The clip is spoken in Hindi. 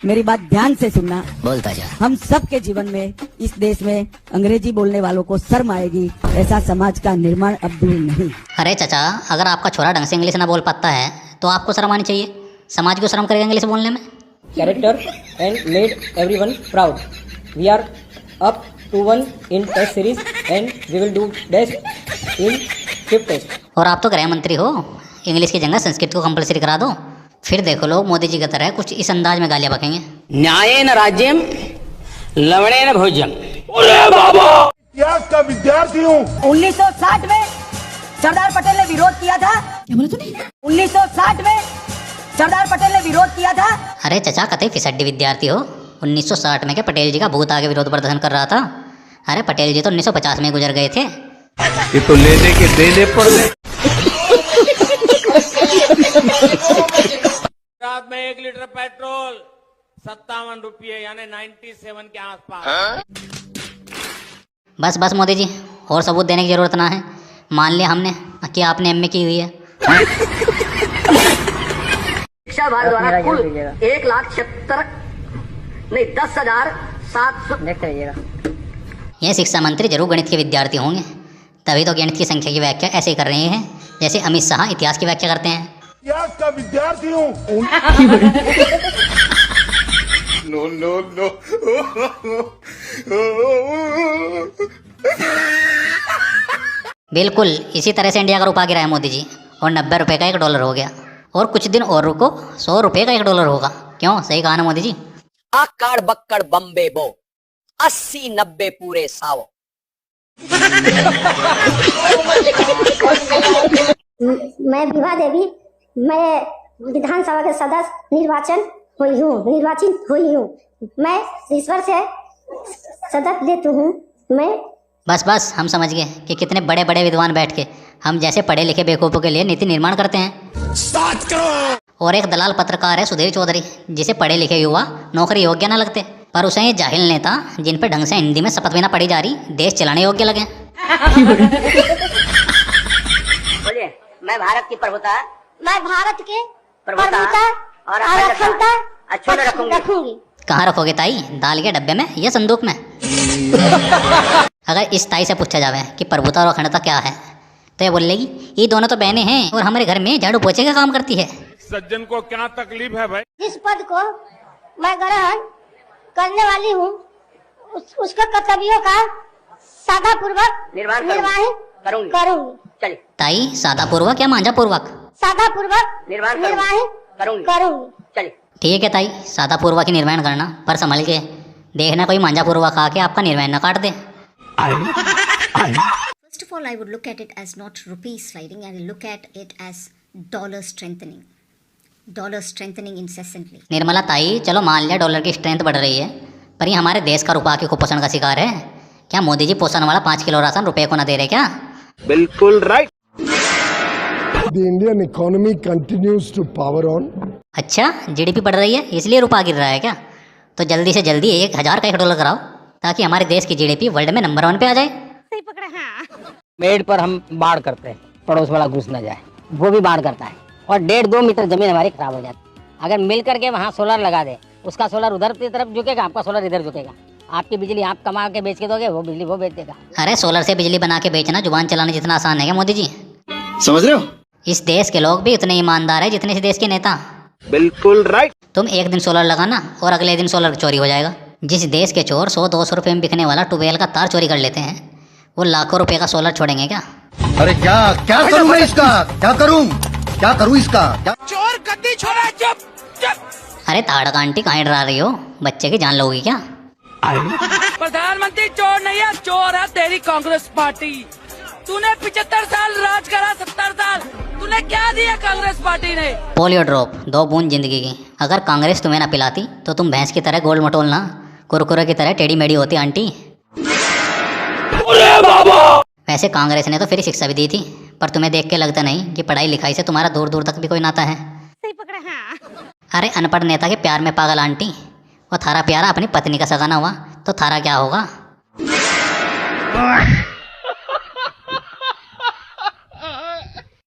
मेरी बात ध्यान से सुनना। बोलता जा। हम सब के जीवन में इस देश में अंग्रेजी बोलने वालों को शर्म आएगी, ऐसा समाज का निर्माण अब दूर नहीं। अरे चाचा, अगर आपका छोरा ढंग से इंग्लिश ना बोल पाता है तो आपको शर्म आनी चाहिए। समाज को शर्म करेगा इंग्लिश बोलने में। Character and made everyone proud. We are up to 1 in test series and we will do best in 5th test. और आप तो गृह मंत्री हो, इंग्लिश की जगह संस्कृत को कंपलसरी करा दो। फिर देखो लोग मोदी जी की तरह कुछ इस अंदाज में गालियां बकेंगे। न्यायेन राज्यम लवणेन भोज्यम। इतिहास का विद्यार्थी हूँ। 1960 में सरदार पटेल ने विरोध किया था। क्या बोला तूने? 1960 में सरदार पटेल ने विरोध किया था। अरे चचा, कतई फिसड्डी विद्यार्थी हो। 1960 में के पटेल जी का भूत आगे विरोध प्रदर्शन कर रहा था। अरे पटेल जी तो 1950 में गुजर गए थे। ये तो लेने के देने पर रात में 1 लीटर पेट्रोल 57 रुपये यानी 97 के आसपास। बस बस मोदी जी, और सबूत देने की जरूरत ना है। मान लिया हमने कि आपने एमए की हुई है। शिक्षा विभाग द्वारा कुल 1,76,000 नहीं 10,700। ये शिक्षा मंत्री जरूर गणित के विद्यार्थी होंगे, तभी तो गणित की संख्या की व्याख्या ऐसे ही कर रहे हैं जैसे अमित शाह इतिहास की व्याख्या करते हैं। इतिहास का विद्यार्थी हूँ। No no no. बिल्कुल इसी तरह से इंडिया का रुपया गिरा है मोदी जी, और 90 रुपये का $1 हो गया। और कुछ दिन और रुको, 100 रुपये का $1 होगा। क्यों, सही कहा ना मोदी जी? आकड़ बक्कड़ बम्बे बो 80-90 पूरे सावो। मैं विभा देवी, मैं विधानसभा के सदस्य निर्वाचित हुई हूँ। मैं ईश्वर से सदस्य देती हूँ। मैं बस बस, हम समझ गए कि कितने बड़े बड़े विद्वान बैठ के हम जैसे पढ़े लिखे बेवकूफ़ों के लिए नीति निर्माण करते हैं। और एक दलाल पत्रकार है सुधीर चौधरी, जिसे पढ़े लिखे युवा नौकरी योग्य न लगते, पर उसे ये जाहिल नेता जिन पर ढंग से हिंदी में शपथ भी ना पढ़ी जा रही देश चलाने योग्य लगे। बोलिए, मैं भारत की प्रभुता, मैं भारत के प्रभुता और अखंडता अच्छों में रखूंगी। कहाँ रखोगे ताई? दाल के डब्बे में या संदूक में? अगर इस ताई से पूछा जावे कि प्रभुता और अखंडता क्या है, तो ये बोलेगी ये दोनों तो बहनें हैं और हमारे घर में झाड़ू पोछे का काम करती है। सज्जन को क्या तकलीफ है भाई? जिस पद को मैं ग्रहण करने वाली हूँ उसका कर्तव्यों का सादा पूर्वक निर्वाह करूंगी। चलिए ताई, सादा पूर्वक या मांझा पूर्वक? सादा पूर्वक निर्वाह करूंगी। चलिए ठीक है ताई, सादा पूर्वक ही निर्माण करना, पर संभल के देखना कोई मांझा पूर्वक आके आपका निर्माण न काट दे। First of all, I would look at it as not rupee sliding, I will look at it as dollar strengthening incessantly. Nirmala ताई, चलो मान लिया डॉलर की स्ट्रेंथ बढ़ रही है, पर ये हमारे देश का रुपया के कुपोषण का शिकार है। क्या मोदी जी पोषण वाला 5 किलो राशन रुपए को ना दे रहे क्या? बिल्कुल right. The Indian economy continues to power on. अच्छा, जीडीपी बढ़ रही है इसलिए रुपया गिर रहा है क्या? तो जल्दी से जल्दी 1,000 का $1 कराओ, ताकि हमारे देश की जीडीपी वर्ल्ड में नंबर 1 पे आ जाए। सही पकड़ा। हाँ। मेड पर हम बाढ़ करते हैं, पड़ोस वाला घुस न जाए, वो भी बाढ़ करता है। और 1.5-2 मीटर जमीन हमारी खराब हो जाती। अगर मिल करके वहाँ सोलर लगा दे, उसका सोलर उधर की तरफ झुकेगा, आपका सोलर इधर झुकेगा। आपकी बिजली आप कमा के बेच के दोगे, वो बिजली वो बेच देगा। अरे सोलर से बिजली बना के बेचना जुबान चलाने जितना आसान है क्या मोदी जी? समझ रहे हो? इस देश के लोग भी उतने ईमानदार है जितने इस देश के नेता। बिल्कुल राइट। तुम एक दिन सोलर लगाना और अगले दिन सोलर चोरी हो जाएगा। जिस देश के चोर 100-200 रुपये में बिकने वाला ट्यूबवेल का तार चोरी कर लेते हैं, वो लाखों रुपए का सोलर छोड़ेंगे क्या? अरे क्या करूं मैं इसका? क्या करूं इसका? चोर गद्दी छोड़ा, चुप। अरे ताड़क आंटी, कहाँ डरा रही हो? बच्चे की जान लोगी क्या? प्रधानमंत्री चोर नहीं है, चोर है तेरी कांग्रेस पार्टी। तूने 75 साल राज करा, 70 साल तूने क्या दिया कांग्रेस पार्टी ने? पोलियो ड्रॉप, 2 बूंद जिंदगी की। अगर कांग्रेस तुम्हें ना पिलाती तो तुम भैंस की तरह गोल मटोलना, कुरकुरे की तरह टेढ़ी मेढ़ी होती आंटी। वैसे कांग्रेस ने तो फ्री शिक्षा भी दी थी, पर तुम्हें देख के लगता नहीं कि पढ़ाई लिखाई से तुम्हारा दूर दूर तक भी कोई नाता है। सही पकड़ा। हाँ। अरे अनपढ़ नेता के प्यार में पागल आंटी, वो थारा प्यारा अपनी पत्नी का सगा ना हुआ तो थारा क्या होगा?